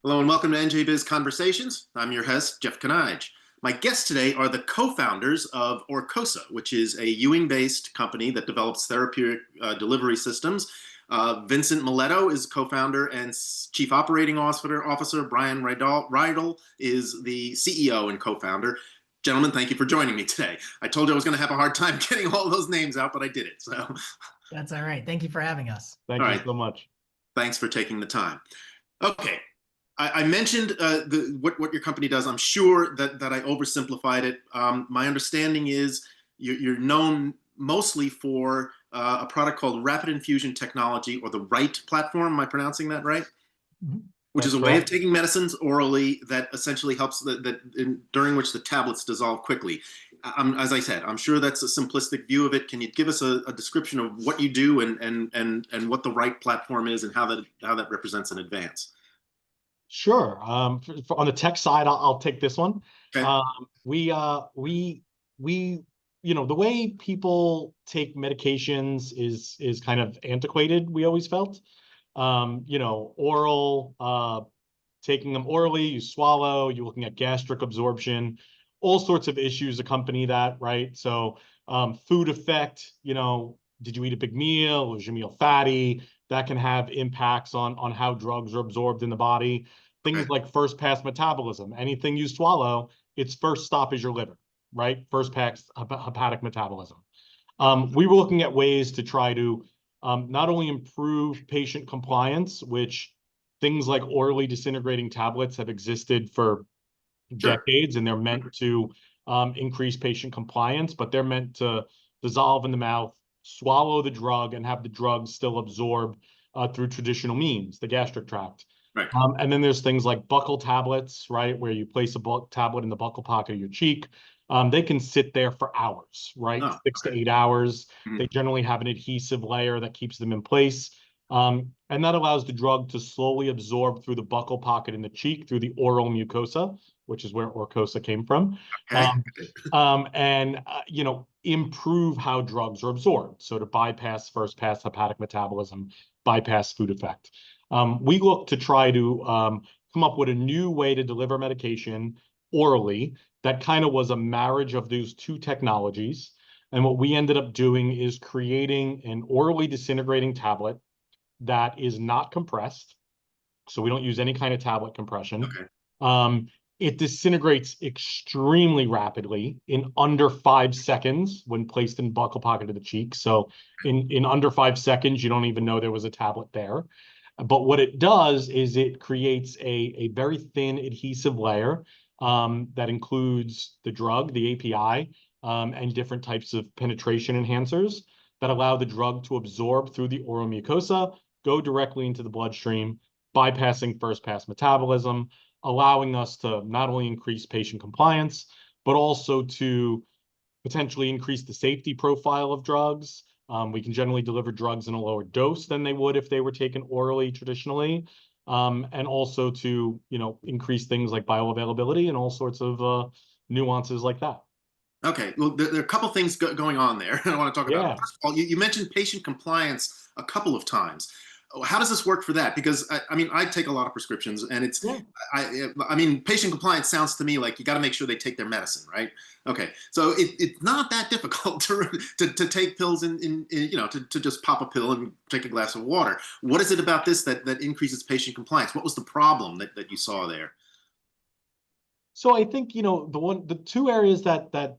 Hello and welcome to NJBIZ Conversations. I'm your host, Jeff Kanige. My guests today are the co-founders of Orcosa, which is a Ewing-based company that develops therapeutic delivery systems. Vincent Mileto is co-founder and chief operating officer. Bryan Ridall is the CEO and co-founder. Gentlemen, thank you for joining me today. I told you I was going to have a hard time getting all those names out, but I did it. So that's all right. Thank you for having us. Thank you so much. Thanks for taking the time. Okay. I mentioned what your company does. I'm sure that I oversimplified it. My understanding is you're known mostly for a product called Rapid Infusion Technology, or the RITe Platform. Am I pronouncing that right? Mm-hmm. Which is a way of taking medicines orally that essentially helps during which the tablets dissolve quickly. As I said, I'm sure that's a simplistic view of it. Can you give us a description of what you do and what the RITe Platform is and how that represents an advance? Sure. On the tech side, I'll take this one. Okay. The way people take medications is kind of antiquated, we always felt. Oral, taking them orally, you swallow, you're looking at gastric absorption, all sorts of issues accompany that, right? So food effect, did you eat a big meal? Was your meal fatty? That can have impacts on how drugs are absorbed in the body. Things like first pass metabolism. Anything you swallow, its first stop is your liver, right? First pass hepatic metabolism. We were looking at ways to try to not only improve patient compliance, which things like orally disintegrating tablets have existed for decades, and they're meant to increase patient compliance, but they're meant to dissolve in the mouth, swallow the drug, and have the drug still absorb through traditional means, the gastric tract. Right. And then there's things like buccal tablets, right, where you place a tablet in the buccal pocket of your cheek. They can sit there for hours, right? 6 to 8 hours. Mm-hmm. They generally have an adhesive layer that keeps them in place. And that allows the drug to slowly absorb through the buccal pocket in the cheek, through the oral mucosa, which is where Orcosa came from. Okay. Improve how drugs are absorbed. So to bypass first pass hepatic metabolism, bypass food effect. We look to try to come up with a new way to deliver medication orally that kind of was a marriage of those two technologies. And what we ended up doing is creating an orally disintegrating tablet that is not compressed. So we don't use any kind of tablet compression. Okay. It disintegrates extremely rapidly in under 5 seconds when placed in buccal pocket of the cheek. So in under 5 seconds, you don't even know there was a tablet there. But what it does is it creates a very thin adhesive layer that includes the drug, the API, and different types of penetration enhancers that allow the drug to absorb through the oral mucosa, go directly into the bloodstream, bypassing first pass metabolism, allowing us to not only increase patient compliance, but also to potentially increase the safety profile of drugs. We can generally deliver drugs in a lower dose than they would if they were taken orally traditionally, and also to increase things like bioavailability and all sorts of nuances like that. Okay, well, there are a couple things going on there I want to talk about. First of all, you mentioned patient compliance a couple of times. How does this work for that? Because I take a lot of prescriptions, and it's patient compliance sounds to me like you got to make sure they take their medicine, right? Okay, so it's not that difficult to take pills to just pop a pill and take a glass of water. What is it about this that increases patient compliance? What was the problem that you saw there? So I think the two areas that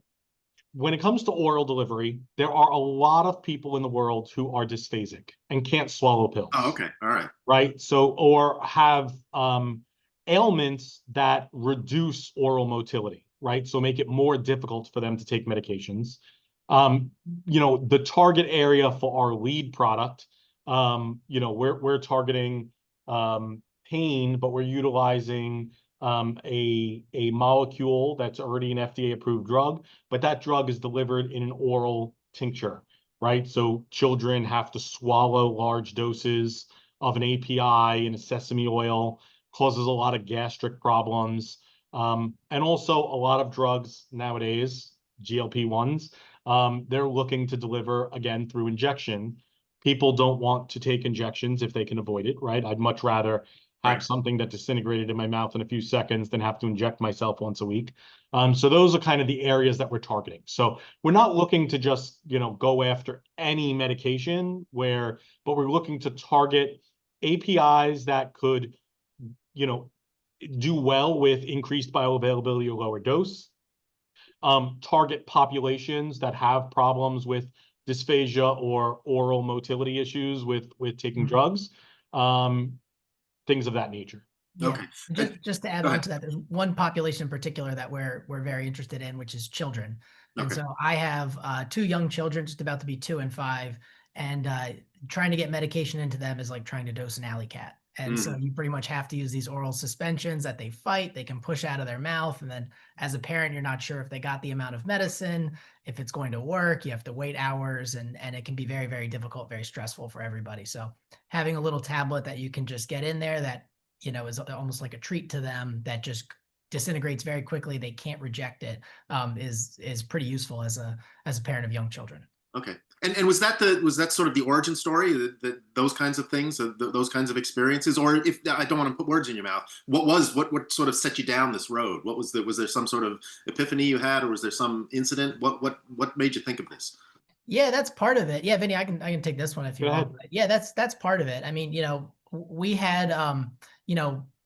when it comes to oral delivery, there are a lot of people in the world who are dysphasic and can't swallow pills. Oh, okay. All right. Right. So, or have ailments that reduce oral motility, right? So make it more difficult for them to take medications. The target area for our lead product, we're targeting pain, but we're utilizing a molecule that's already an FDA-approved drug, but that drug is delivered in an oral tincture, right? So children have to swallow large doses of an API and a sesame oil, causes a lot of gastric problems. And also a lot of drugs nowadays, GLP-1s, they're looking to deliver, again, through injection. People don't want to take injections if they can avoid it, right? I'd much rather have something that disintegrated in my mouth in a few seconds, then have to inject myself once a week. So those are kind of the areas that we're targeting. So we're not looking to just, go after any medication but we're looking to target APIs that could, do well with increased bioavailability or lower dose, target populations that have problems with dysphagia or oral motility issues with taking drugs, things of that nature. Yeah. Okay. Just to add on to that, there's one population in particular that we're very interested in, which is children. And so I have 2 young children, just about to be 2 and 5, and trying to get medication into them is like trying to dose an alley cat. And so you pretty much have to use these oral suspensions that they fight, they can push out of their mouth. And then as a parent, you're not sure if they got the amount of medicine, if it's going to work, you have to wait hours, and it can be very, very difficult, very stressful for everybody. So having a little tablet that you can just get in there that, is almost like a treat to them, that just disintegrates very quickly, they can't reject it, is pretty useful as a parent of young children. Okay. And was that sort of the origin story, that those kinds of things, those kinds of experiences? Or, if I don't want to put words in your mouth, what sort of set you down this road? Was there some sort of epiphany you had, or was there some incident? What made you think of this? Yeah, that's part of it. Yeah, Vinny, I can take this one if you want. Yeah, that's part of it. I mean, we had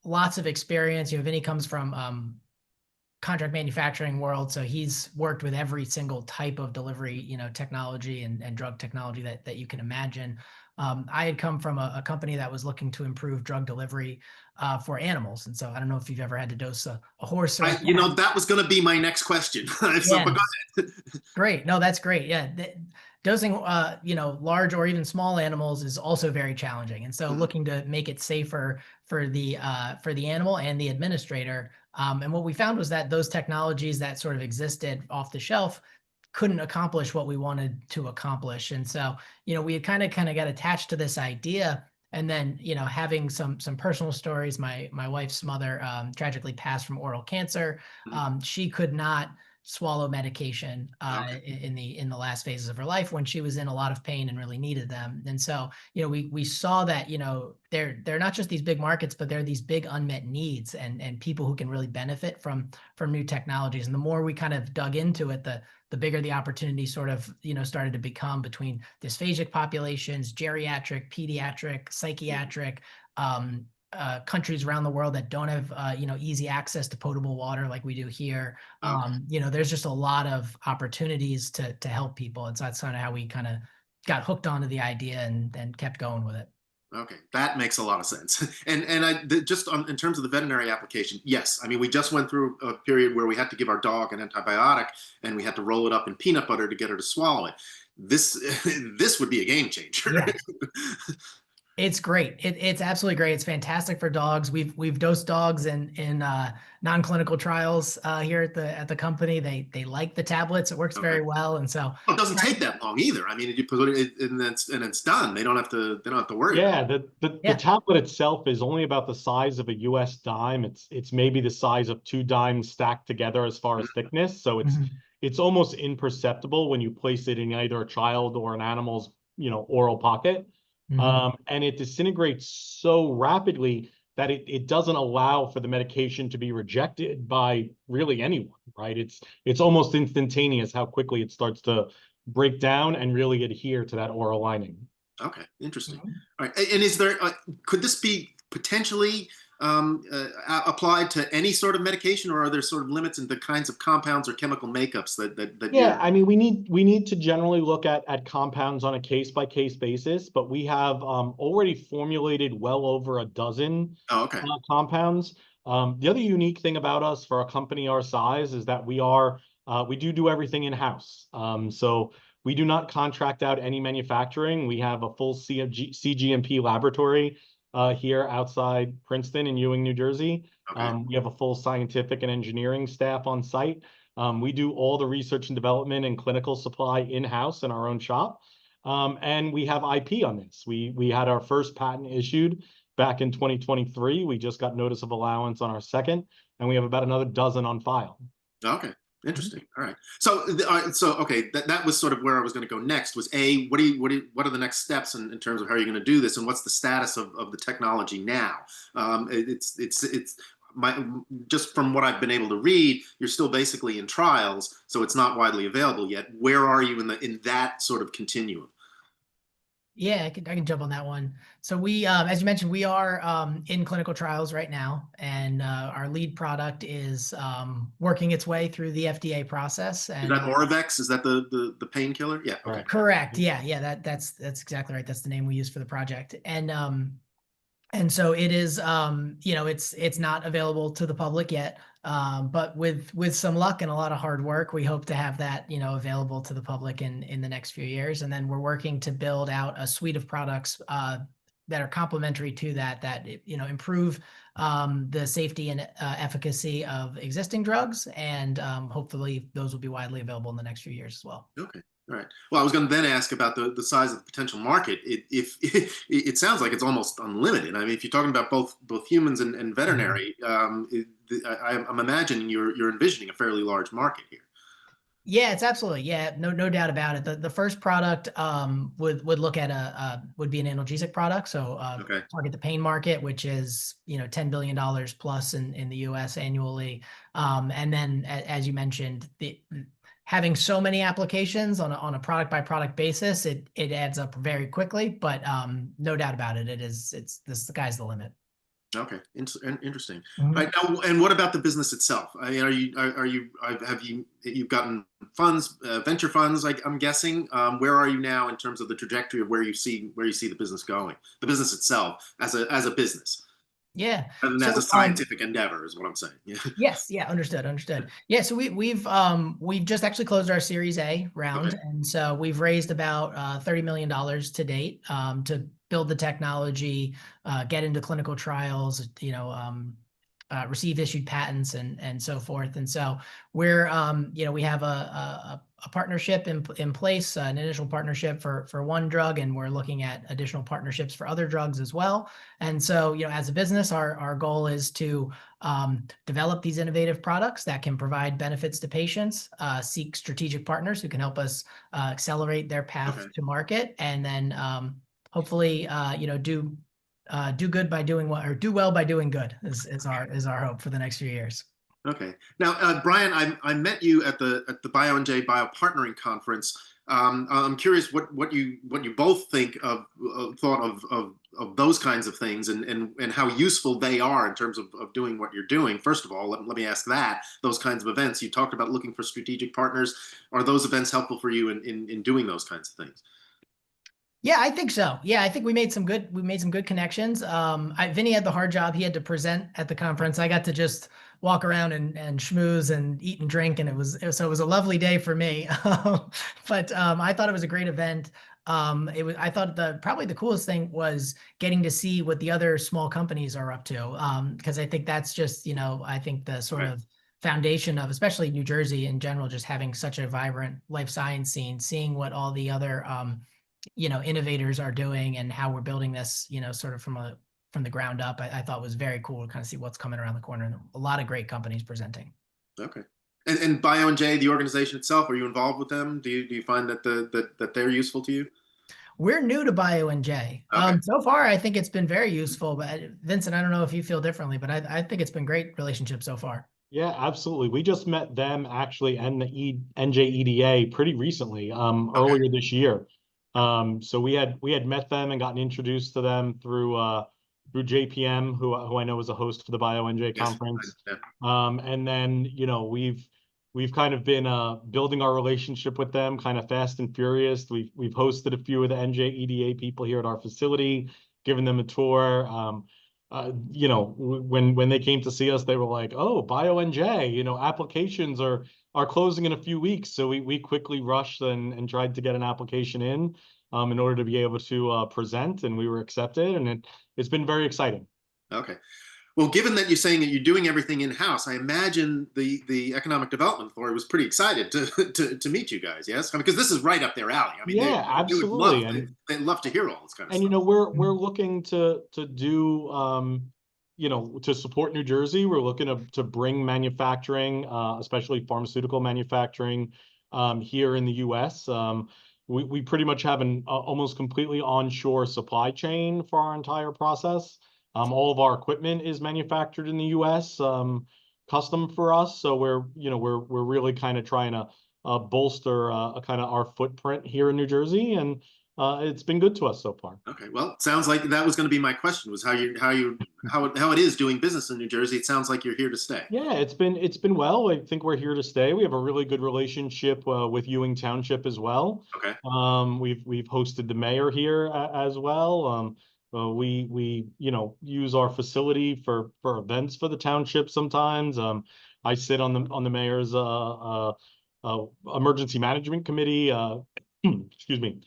lots of experience. Vinny comes from contract manufacturing world, so he's worked with every single type of delivery, technology and drug technology that you can imagine. I had come from a company that was looking to improve drug delivery for animals, and so I don't know if you've ever had to dose a horse or that was going to be my next question. So, but go ahead. Great. No, that's great. Yeah. Dosing, large or even small animals is also very challenging. And so looking to make it safer for the animal and the administrator. And what we found was that those technologies that sort of existed off the shelf couldn't accomplish what we wanted to accomplish. And so, we had kind of got attached to this idea. And then, having some personal stories, my wife's mother tragically passed from oral cancer. She could not swallow medication in the last phases of her life, when she was in a lot of pain and really needed them. And so, we saw that, they're not just these big markets, but they're these big unmet needs and people who can really benefit from new technologies. And the more we kind of dug into it, the bigger the opportunity sort of, started to become between dysphagic populations, geriatric, pediatric, psychiatric, countries around the world that don't have easy access to potable water like we do here. There's just a lot of opportunities to help people, and so that's kind of how we kind of got hooked onto the idea and kept going with it. Okay, that makes a lot of sense. And in terms of the veterinary application, yes, I mean, we just went through a period where we had to give our dog an antibiotic, and we had to roll it up in peanut butter to get her to swallow it. This would be a game changer. Yeah. It's great. It's absolutely great. It's fantastic for dogs. We've dosed dogs in non-clinical trials here at the company. They like the tablets. It works very well, and so it doesn't take that long either. I mean, you put it and it's done. They don't have to worry. Yeah, the tablet itself is only about the size of a US dime. It's maybe the size of 2 dimes stacked together as far as thickness. So it's almost imperceptible when you place it in either a child or an animal's oral pocket. And it disintegrates so rapidly that it doesn't allow for the medication to be rejected by really anyone, right? It's almost instantaneous how quickly it starts to break down and really adhere to that oral lining. Okay, interesting. All right, and is there could this be potentially applied to any sort of medication, or are there sort of limits in the kinds of compounds or chemical makeups that yeah, I mean, we need to generally look at compounds on a case-by-case basis, but we have already formulated well over a dozen compounds. The other unique thing about us for a company our size is that we do everything in-house. So we do not contract out any manufacturing. We have a full CGMP laboratory here outside Princeton in Ewing, New Jersey. We have a full scientific and engineering staff on site. We do all the research and development and clinical supply in-house in our own shop. And we have IP on this. We had our first patent issued back in 2023. We just got notice of allowance on our second, and we have about another dozen on file. Okay. Interesting. All right. So, so okay, that was sort of where I was going to go next. Was A, what are the next steps in terms of how you're going to do this, and what's the status of the technology now? It's my just from what I've been able to read, you're still basically in trials, so it's not widely available yet. Where are you in that sort of continuum? Yeah, I can jump on that one. So we, as you mentioned, we are in clinical trials right now, and our lead product is working its way through the FDA process. Is And that Orovex? Is that the painkiller? Yeah. Okay. correct. Yeah, yeah. That's exactly right. That's the name we use for the project. And so it is, you know, it's not available to the public yet. But with some luck and a lot of hard work, we hope to have that, you know, available to the public in the next few years. And then we're working to build out a suite of products that are complementary to that you know, improve the safety and efficacy of existing drugs, and hopefully those will be widely available in the next few years as well. Okay. All right. Well, I was going to then ask about the size of the potential market. It sounds like it's almost unlimited. I mean, if you're talking about both humans and veterinary, I'm imagining you're envisioning a fairly large market here. Yeah, it's absolutely, yeah, no doubt about it. The first product would look at would be an analgesic product, so Okay. target the pain market, which is, you know, $10 billion plus in the US annually. And then as you mentioned, having so many applications on a product by product basis, it adds up very quickly. But no doubt about it, it's the sky's the limit. Okay, interesting. Mhm. All right, now, and what about the business itself? I mean, have you've gotten funds, venture funds? I'm guessing. Where are you now in terms of the trajectory of where you see the business going? The business itself as a business, Yeah. rather than as a scientific endeavor, is what I'm saying. Yeah. Yes, yeah, understood. Yeah, so we've just actually closed our Series A round, Okay. and so we've raised about $30 million to date to build the technology, get into clinical trials, you know, receive issued patents and so forth. And so we're you know, we have a partnership in place, an initial partnership for one drug, and we're looking at additional partnerships for other drugs as well. And so, you know, as a business, our goal is to develop these innovative products that can provide benefits to patients, seek strategic partners who can help us accelerate their path to market, and then hopefully, you know, do good by doing what, or do well by doing good is our hope for the next few years. Okay. Now, Bryan, I met you at the BioNJ Bio Partnering Conference. I'm curious what you both think of thought of those kinds of things, and how useful they are in terms of doing what you're doing. First of all, let me ask that those kinds of events. You talked about looking for strategic partners. Are those events helpful for you in doing those kinds of things? Yeah, I think so. Yeah, I think we made some good connections. Vinny had the hard job. He had to present at the conference. I got to just walk around and schmooze and eat and drink, and it was a lovely day for me. But I thought it was a great event. I thought probably the coolest thing was getting to see what the other small companies are up to. Because I think that's just, you know, I think the sort of foundation of, especially New Jersey in general, just having such a vibrant life science scene, seeing what all the other you know, innovators are doing and how we're building this, you know, sort of from the ground up. I thought was very cool to kind of see what's coming around the corner, and a lot of great companies presenting. Okay. And BioNJ, the organization itself, are you involved with them? Do you find that that they're useful to you? We're new to BioNJ. Okay. So far, I think it's been very useful. But Vincent, I don't know if you feel differently, but I think it's been great relationship so far. Yeah, absolutely. We just met them actually and the NJEDA pretty recently, earlier this year. So we had met them and gotten introduced to them through JPM, who I know is a host for the BioNJ conference. Yeah. And then, you know, we've kind of been building our relationship with them kind of fast and furious. We've hosted a few of the NJEDA people here at our facility, given them a tour. You know, when they came to see us, they were like, "Oh, BioNJ, you know, applications are closing in a few weeks." So we quickly rushed and tried to get an application in order to be able to present, and we were accepted, and it's been very exciting. Okay. Well, given that you're saying that you're doing everything in-house, I imagine the Economic Development Authority was pretty excited to meet you guys, yes? I mean, because this is right up their alley. I mean, yeah, absolutely. They'd love to hear all this kind of and you stuff. know, we're looking to do to support New Jersey, we're looking to bring manufacturing, especially pharmaceutical manufacturing, here in the U.S. We pretty much have an almost completely onshore supply chain for our entire process. All of our equipment is manufactured in the U.S., custom for us. So we're really kind of trying to bolster kind of our footprint here in New Jersey, and it's been good to us so far. Okay, well, sounds like that was going to be my question, was how it is doing business in New Jersey. It sounds like you're here to stay. Yeah, it's been well. I think we're here to stay. We have a really good relationship with Ewing Township as well. Okay. We've hosted the mayor here as well. We use our facility for events for the township sometimes. I sit on the mayor's emergency management committee. Excuse me.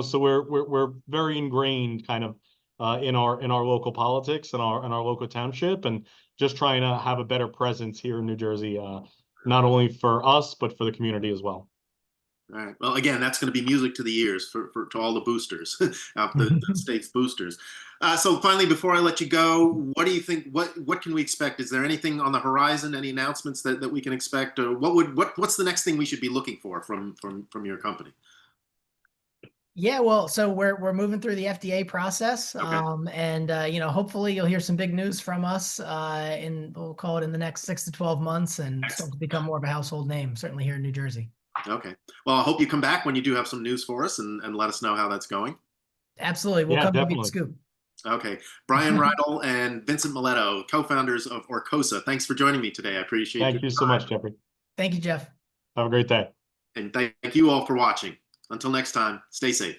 So we're very ingrained kind of in our local politics and our local township, and just trying to have a better presence here in New Jersey, not only for us but for the community as well. All right. Well, again, that's going to be music to the ears to all the boosters, the state's boosters. So finally, before I let you go, what do you think? What can we expect? Is there anything on the horizon? Any announcements that we can expect? Or what's the next thing we should be looking for from your company? Yeah, well, so we're moving through the FDA process, Okay. and hopefully you'll hear some big news from us we'll call it in the next 6 to 12 months, and start to become more of a household name, certainly here in New Jersey. Okay. Well, I hope you come back when you do have some news for us, and let us know how that's going. Absolutely, we'll come give you the scoop. Okay, Bryan Ridall and Vincent Mileto, co-founders of Orcosa. Thanks for joining me today. I appreciate it. Thank you so much, Jeffrey. Thank you, Jeff. Have a great day. And thank you all for watching. Until next time, stay safe.